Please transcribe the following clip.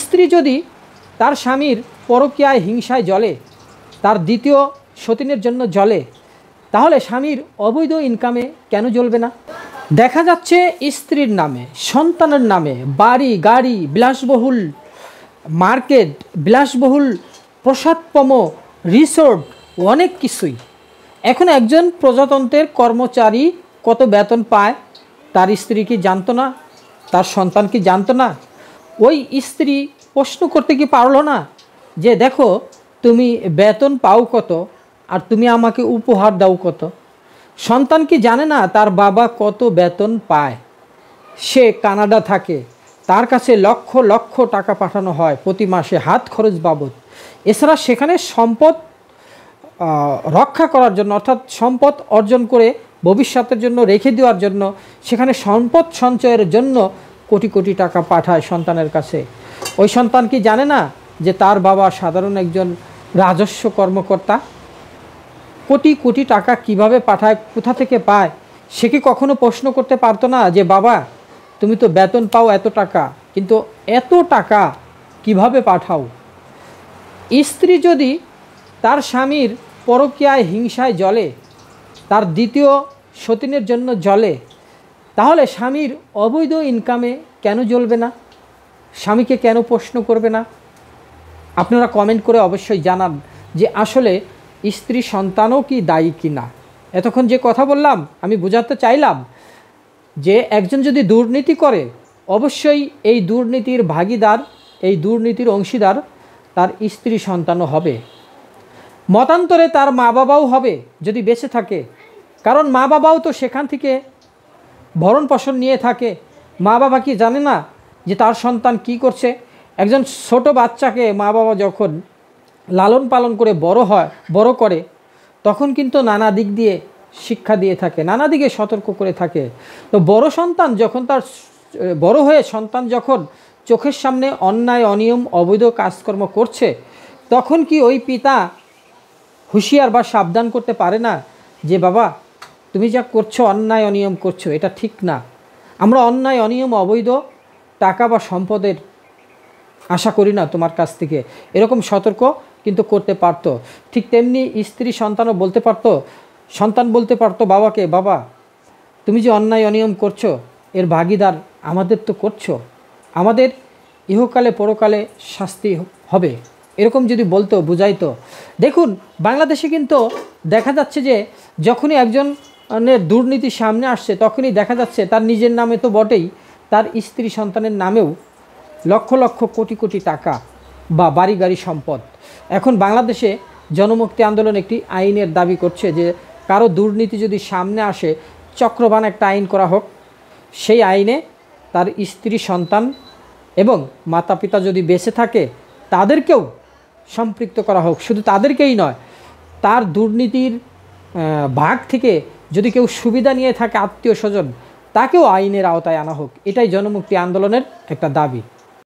স্ত্রী যদি তার স্বামীর পরকীয়ায় হিংসায় জ্বলে, তার দ্বিতীয় সতীনের জন্য জ্বলে, তাহলে স্বামীর অবৈধ ইনকামে কেন জ্বলবে না? দেখা যাচ্ছে স্ত্রীর নামে, সন্তানের নামে বাড়ি গাড়ি, বিলাসবহুল মার্কেট, বিলাসবহুল প্রসাদপম রিসোর্ট, অনেক কিছুই। এখন একজন প্রজাতন্ত্রের কর্মচারী কত বেতন পায় তার স্ত্রী কি জানতো না? তার সন্তান কি জানতো না? ওই স্ত্রী প্রশ্ন করতে কি পারলো না যে দেখো তুমি বেতন পাও কত আর তুমি আমাকে উপহার দাও কত? সন্তান কি জানে না তার বাবা কত বেতন পায়? সে কানাডা থাকে, তার কাছে লক্ষ লক্ষ টাকা পাঠানো হয় প্রতি মাসে হাত খরচ বাবদ। এছাড়া সেখানে সম্পদ রক্ষা করার জন্য, অর্থাৎ সম্পদ অর্জন করে ভবিষ্যতের জন্য রেখে দেওয়ার জন্য, সেখানে সম্পদ সঞ্চয়ের জন্য কোটি কোটি টাকা পাঠায় সন্তানের কাছে। ওই সন্তান কি জানে না যে তার বাবা সাধারণ একজন রাজস্ব কর্মকর্তা? কোটি কোটি টাকা কিভাবে পাঠায়, কোথা থেকে পায়? সে কি কখনো প্রশ্ন করতে পারতো না যে বাবা তুমি তো বেতন পাও এত টাকা, কিন্তু এত টাকা কিভাবে পাঠাও? স্ত্রী যদি তার স্বামীর পরকীয়ায় হিংসায় জ্বলে, তার দ্বিতীয় সতীনের জন্য জ্বলে, তাহলে স্বামীর অবৈধ ইনকামে কেন জ্বলবে না? স্বামীকে কেন প্রশ্ন করবে না? আপনারা কমেন্ট করে অবশ্যই জানান যে আসলে স্ত্রী সন্তানও কি দায়ী কি না। এতক্ষণ যে কথা বললাম আমি বোঝাতে চাইলাম যে একজন যদি দুর্নীতি করে, অবশ্যই এই দুর্নীতির ভাগীদার, এই দুর্নীতির অংশীদার তার স্ত্রী সন্তানও হবে। মতান্তরে তার মা বাবাও হবে যদি বেঁচে থাকে, কারণ মা বাবাও তো সেখান থেকে ভরণ পোষণ নিয়ে থাকে। মা বাবা কি জানে না যে তার সন্তান কি করছে? একজন ছোট বাচ্চাকে মা বাবা যখন লালন পালন করে বড় করে, তখন কিন্তু নানা দিক দিয়ে শিক্ষা দিয়ে থাকে, নানা দিকে সতর্ক করে থাকে। তো বড় সন্তান যখন তার বড় হয়ে সন্তান যখন চোখের সামনে অন্যায় অনিয়ম অবৈধ কাজকর্ম করছে, তখন কি ওই পিতা হুঁশিয়ার বা সাবধান করতে পারে না যে বাবা তুমি যা করছো অন্যায় অনিয়ম করছো, এটা ঠিক না, আমরা অন্যায় অনিয়ম অবৈধ টাকা বা সম্পদের আশা করি না তোমার কাছ থেকে, এরকম সতর্ক কিন্তু করতে পারতো। ঠিক তেমনি স্ত্রী সন্তানও বলতে পারতো, সন্তান বলতে পারতো বাবাকে, বাবা তুমি যে অন্যায় অনিয়ম করছো এর ভাগীদার আমাদের তো করছো, আমাদের ইহকালে পরকালে শাস্তি হবে, এরকম যদি বলতো, বুঝাইতো। দেখুন বাংলাদেশে কিন্তু দেখা যাচ্ছে যে যখনই একজনের দুর্নীতি সামনে আসছে, তখনই দেখা যাচ্ছে তার নিজের নামে তো বটেই, তার স্ত্রী সন্তানের নামেও লক্ষ লক্ষ কোটি কোটি টাকা বা বাড়ি গাড়ি সম্পদ। এখন বাংলাদেশে জনমুক্তি আন্দোলন একটি আইনের দাবি করছে যে কারো দুর্নীতি যদি সামনে আসে, চক্রবান একটা আইন করা হোক, সেই আইনে তার স্ত্রী সন্তান এবং মাতা পিতা যদি বেঁচে থাকে তাদেরকেও সম্পৃক্ত করা হোক। শুধু তাদেরকেই নয়, তার দুর্নীতির ভাগ থেকে যদি কেউ সুবিধা নিয়ে থাকে আত্মীয় স্বজন, তাকেও আইনের আওতায় আনা হোক। এটাই জনমুক্তি আন্দোলনের একটা দাবি।